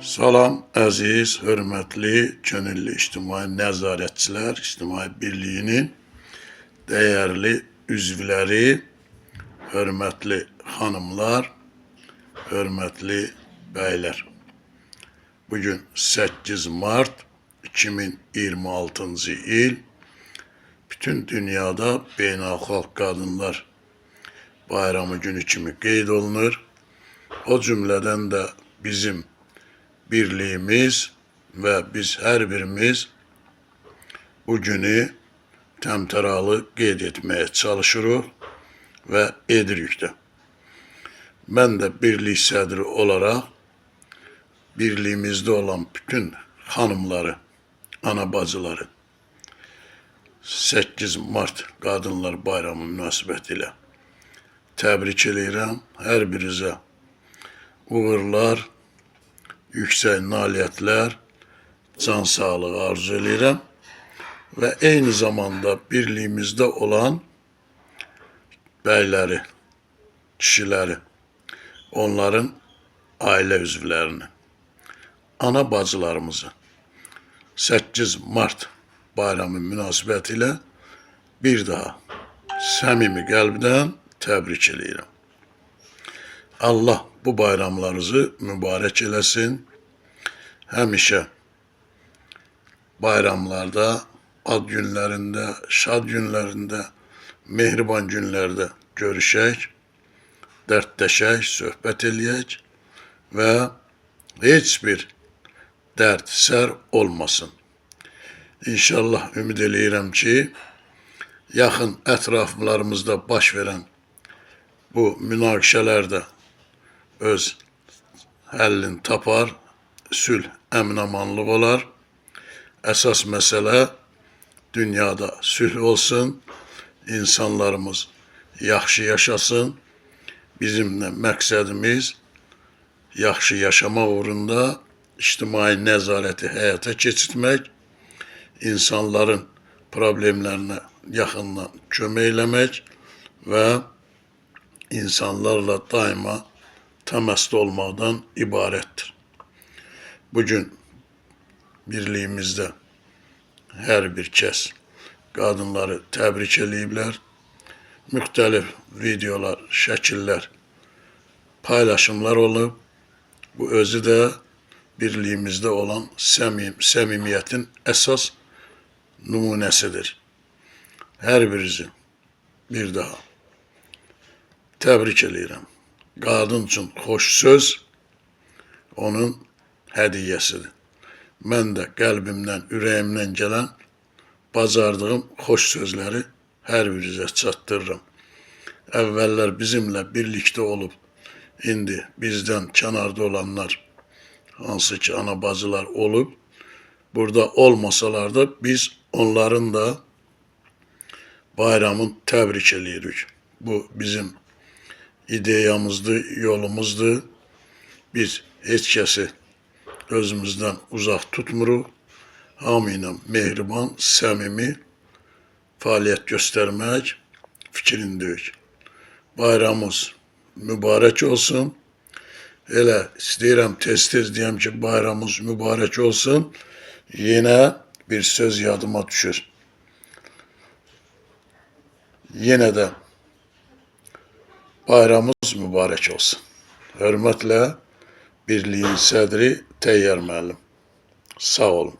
Salam, əziz, hörmətli, könüllü ictimai nəzarətçilər, ictimai birliyinin dəyərli üzvləri, hörmətli xanımlar, hörmətli bəylər. Bugün 8 Mart 2026-cı il bütün dünyada Beynəlxalq Qadınlar Bayramı günü kimi qeyd olunur. O cümlədən də bizim birliyimiz və biz hər birimiz bu günü təmtəralı qeyd etməyə çalışırıq və edirik də. Mən də birlik sədri olaraq birliyimizdə olan bütün xanımları, ana bacıları 8 Mart Qadınlar Bayramı münasibətilə təbrik edirəm. Hər birinizə uğurlar, yüksək nailiyyətlər, can sağlığı arzu edirəm və eyni zamanda birliyimizdə olan bəyləri, kişiləri, onların ailə üzvlərini, ana bacılarımızı 8 Mart bayramı münasibətilə bir daha səmimi qəlbdən təbrik edirəm. Allah bu bayramlarınızı mübarək eləsin. Həmişə bayramlarda, ad günlərində, şad günlərində, mehriban günlərdə görüşək, dərdləşək, söhbət eləyək və heç bir dərd, sər olmasın. İnşallah ümid eləyirəm ki, yaxın ətraflarımızda baş verən bu münaqişələrdə öz həllini tapar, sülh, əmin-amanlıq olar. Əsas məsələ dünyada sülh olsun, insanlarımız yaxşı yaşasın. Bizim də məqsədimiz yaxşı yaşamaq uğrunda ictimai nəzarəti həyata keçirmək, insanların problemlərinə yaxından kömək eləmək və insanlarla daima təmasda olmaqdan ibarətdir. Bugün birliyimizdə hər bir kəs qadınları təbrik eləyiblər. Müxtəlif videolar, şəkillər, paylaşımlar olub. Bu özü də birliyimizdə olan səmimiyyətin əsas nümunəsidir. Hər birinizi bir daha təbrik eləyirəm. Qadın üçün xoş söz onun hədiyyəsidir. Mən də qəlbimdən, ürəyimdən gələn bacardığım xoş sözləri hər birinizə çatdırıram. Əvvəllər bizimlə birlikdə olub, indi bizdən kənarda olanlar, hansı ki ana bacılar olub, burada olmasalar da biz onların da bayramını təbrik eləyirik. Bu bizim ideyamızdır, yolumuzdur. Biz heç kəsi özümüzdən uzaq tutmuruq. Hamı ilə mehriban, səmimi fəaliyyət göstərmək fikrindəyik. Bayramımız mübarək olsun. Elə istəyirəm tez-tez deyəm ki, bayramımız mübarək olsun. Yenə bir söz yadıma düşür. Yenə də bayramımız mübarək olsun. Hörmətlə birliyin sədri Təyyar müəllim. Sağ olun.